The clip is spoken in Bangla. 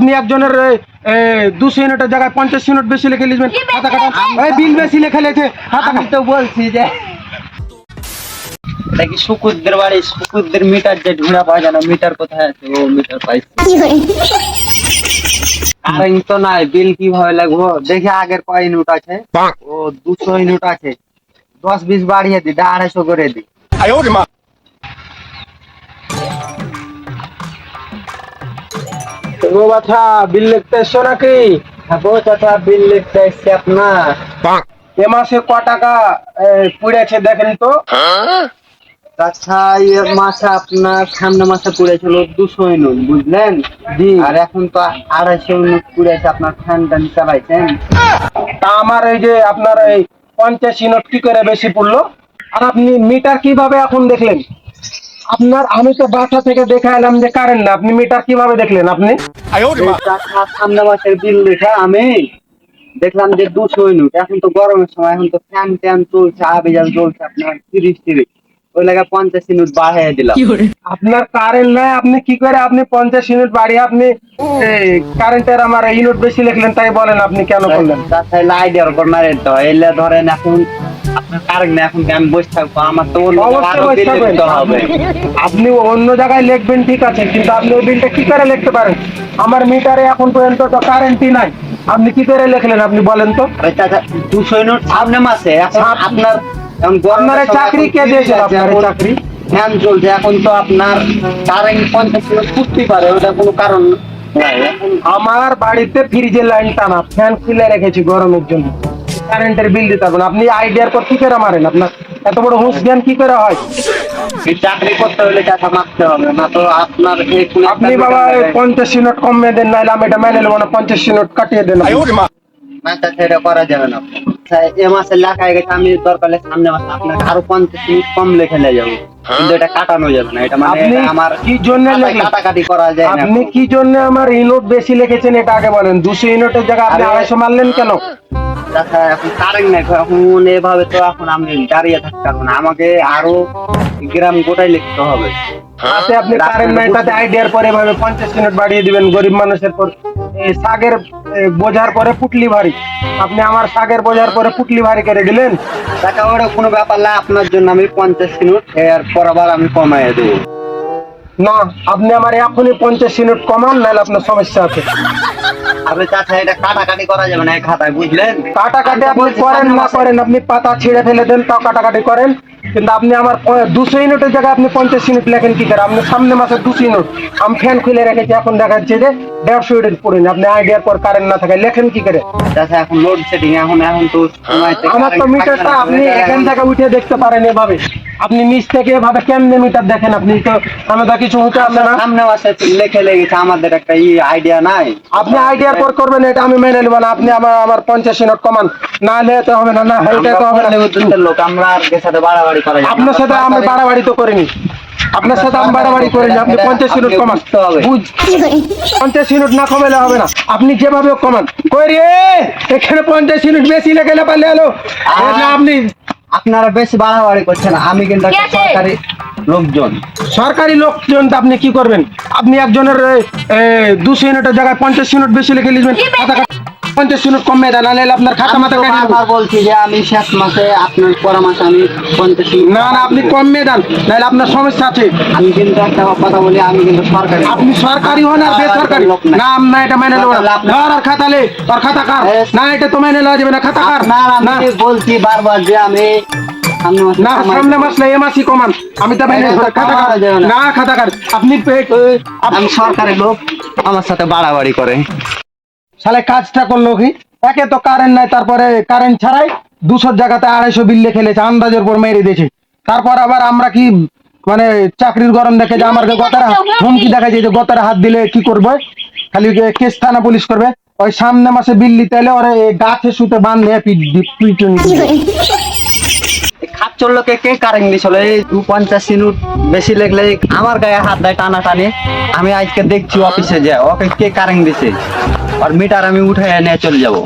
আপনি একজনের 200 ইউনিটের জায়গায় 50 ইউনিট বেশি লিখে লিখবেন খাতা কাটা বিল বেশি লেখা লেছে আমি তো বলছি যে এটা কি শুকুরদের বাড়ি, শুকুরদের মিটার যে ঢুঁড়া পাওয়া যায় না, মিটার কোথায় আছে? ও মিটার পাইছে, কারেন্ট তো নাই, বিল কিভাবে লাগবো? দেখি আগের কয় ইউনিট আছে। ও 200 ইউনিট আছে, 10-20 বাড়িয়ে দি, 250 করে দি। ও বাছা বিল লিখতে এসছো নাকি? গো চাচা, বিল লিখতে এসছি আপনার। এ মাসে ক টাকা পুড়েছে দেখেন তো। আচ্ছা, এই মাসে আপনার সামনে মাসে পড়েছিল 200 ইউনিট, বুঝলেন? জি। আর এখন তো 250 ইউনিট পড়েছে। আপনার ফ্যান ট্যান চালাইছেন? তা আমার এই যে আপনার এই 50 ইউনিট কি করে বেশি পড়লো? আর আপনি মিটার কিভাবে এখন দেখলেন? আপনার আমি তো বাসা থেকে দেখে এলাম যে কারেন্ট না, আপনি মিটার কিভাবে দেখলেন আপনি? এই চাচা, সামনে মাসের বিল দেখা আমি দেখলাম যে 200 ইউনিট। এখন তো গরমের সময়, এখন তো ফ্যান ট্যান চলছে, আবিজাল চলছে আপনার 30 ওই লাগা 50 ইউনিট বাড়িয়ে দিলাম। আপনার কারেন্ট নাই, আপনি কি করে আপনি 50 ইউনিট বাড়িয়ে আপনি কারেন্টের আমার ইউনিট বেশি লিখলেন? তাই বলেন আপনি কেন করলেন? তাছাড়া লাইটের উপর মারে তো এলে ধরেন এখন আপনার কারেন্ট না, এখন কি আমি বসে থাকবো? আমার তো অন্য অবশ্যই আরো বসে বিল থাকবেন। দিতে হবে। আপনি অন্য জায়গায় লিখবেন ঠিক আছে, কিন্তু আপনি ওই বিলটা কি করে লিখতে পারেন? আমার মিটারে এখন পর্যন্ত তো কারেন্টই নাই, আপনি কি করে লিখলেন আপনি বলেন তো? আরে চাচা, 200 ইউনিট সামনে মাসে, এখন আপনার এখন আপনার এই চাকরি কে দিয়েছে? আপনার এই চাকরি ফ্যান চলছে, এখন তো আপনার কারেন্ট 50 ইউনিট ফুটতেই পারে, ওটা কোনো কারণ নাই। এখন আমার বাড়িতে ফ্রিজের লাইন টানা, ফ্যান খুলে রেখেছি গরমের জন্য, কারেন্টের বিল দিতে হবে না। আপনি আইডিয়ার পর কি করে মারেন? আপনার এত বড় হুঁশ জ্ঞান কি করে হয়? এই চাকরি করতে হলে চাচা মারতে হবে না তো আপনার আপনি বাবা 50 ইউনিট কমিয়ে দেন, নাহলে আমি এটা মেনে নেবো না, 50 ইউনিট কাটিয়ে দেন। না চাচা, এটা করা যাবে না। আচ্ছা, এ মাসে লেখায় গেছে, আমি দরকার হলে সামনে মাসে আপনার আরো 50 ইউনিট কম লেখে নিয়ে যাবো, কিন্তু এটা কাটানো যাবে না। এটা মানে আপনি এটা আমার কি জন্য লিখলেন? কাটাকাটি করা যায় না। আপনি কি জন্য আমার ইউনিট বেশি লিখেছেন এটা আগে বলেন। 200 ইউনিটের জায়গায় আপনি 250 মারলেন কেন? চাচা, এখন কারেন্ট নাই, এখন এভাবে তো এখন আমি দাঁড়িয়ে থাকতে পারবো না, আমাকে আরো গ্রাম গোটাই লিখতে হবে। তাতে আপনি কারেন্ট নাই, তাতে আইডিয়ার পরে এভাবে 50 ইউনিট বাড়িয়ে দিবেন গরিব মানুষের পর। শাকের বোঝার পরে পুটলি ভারী, আপনি আমার শাকের বোঝার পরে পুটলি ভারী করে দিলেন। টাকা ওটা কোনো ব্যাপার না, আপনার জন্য আমি 50 ইউনিট এর পরবার আমি কমাইয়ে দেবো। না, আপনি আমার এখনই 50 ইউনিট কমান, নাহলে আপনার সমস্যা আছে। আপনি চাচা, এটা কাটাকাটি করা যাবে না এই খাতায়, বুঝলেন? কাটাকাটি আপনি করেন না করেন, আপনি পাতা ছিঁড়ে ফেলে দেন তাও কাটাকাটি করেন, কিন্তু আপনি আমার 200 ইউনিটের জায়গায় আপনি 50 ইউনিট লেখেন কি করে? আপনি সামনে মাসে 200 ইউনিট আমি ফ্যান খুলে রেখেছি, এখন দেখাচ্ছে যে 150 ইউনিট পড়েন। আপনি আইডিয়ার পর কারেন্ট না থাকে লেখেন কি করে? চাচা, এখন লোড সেটিং, এখন তো সময়তে আমার তো মিটারটা আপনি এখান থেকে উঠে দেখতে পারেন এভাবে, আপনি নিচ থেকে এভাবে কেমনে মিটার দেখেন? আপনি তো আমি তো কিছু হতে আসে না। সামনে মাসে লেখে লেগেছে, আমাদের একটা আইডিয়া নাই। আপনি আইডিয়ার পর করবেন, এটা আমি মেনে নেব না। আপনি আমার 50 ইউনিট কমান, না হলে তো হবে না। না এটা তো হবে না। লোক আমরা আর কে সাথে বাড়াবাড়ি করা যাবে না। আপনার সাথে আমি বাড়াবাড়ি তো করিনি, আপনার সাথে আমি বাড়াবাড়ি করিনি। আপনি 50 ইউনিট কমান, 50 ইউনিট না কমালে হবে না। আপনি যেভাবে কমান কই রে, এখানে 50 ইউনিট বেশি লেগে না পারলে হলো না। আপনি আপনারা বেশি বাড়াবাড়ি করছেন, আমি কিন্তু একটা সরকারি লোকজন। সরকারি লোকজন তো আপনি কি করবেন? আপনি একজনের 200 ইউনিটের জায়গায় 50 ইউনিট বেশি লিখে লিখবেন, 50 ইউনিট কমে দেন, নাহলে আপনার খাতা মাথা কেটে দেব। বারবার বলছি যে আমি শেষ মাসে, আপনার পরের মাসে আমি 50 ইউনিট। না না, আপনি কমে দেন, নাহলে আপনার সমস্যা আছে। আমি কিন্তু একটা কথা বলি, আমি কিন্তু সরকারি। আপনি সরকারি হন আর বেসরকারি না, না এটা মেনে নেব না। আর খাতা লে আর খাতা কার না, এটা তো মেনে নেওয়া যাবে না। খাতা কার না, না আমি বলছি বারবার যে আমি না, সামনে মাস না, এ মাসই কমান। আমি তো মেনে খাতা কার না, খাতা কার আপনি আমি সরকারি লোক, আমার সাথে বাড়াবাড়ি করে। শালে কাজটা করলো কি? একে তো কারেন্ট নাই, তারপরে কারেন্ট ছাড়াই 200 জায়গাতে 250 বিল লিখে লেছে, আন্দাজের পর মেরে দিয়েছে। তারপর আবার আমরা কি মানে চাকরির গরম দেখে যে আমার গতারা হুমকি দেখা যায় যে গতারা হাত দিলে কি করবে, খালি কেস থানা পুলিশ করবে। ওই সামনে মাসে বিল নিতে এলে ওরা গাছে সুতে বাঁধে পিটুনি। খাচ্চর লোকে কে কারেন্ট দিছিল? এই 50 ইউনিট বেশি লেগলে আমার গায়ে হাত দেয় টানা টানি। আমি আজকে দেখছি অফিসে যায়, ওকে কে কারেন্ট দিছে, আর মিটার আমি উঠে নিয়ে চলে যাবো।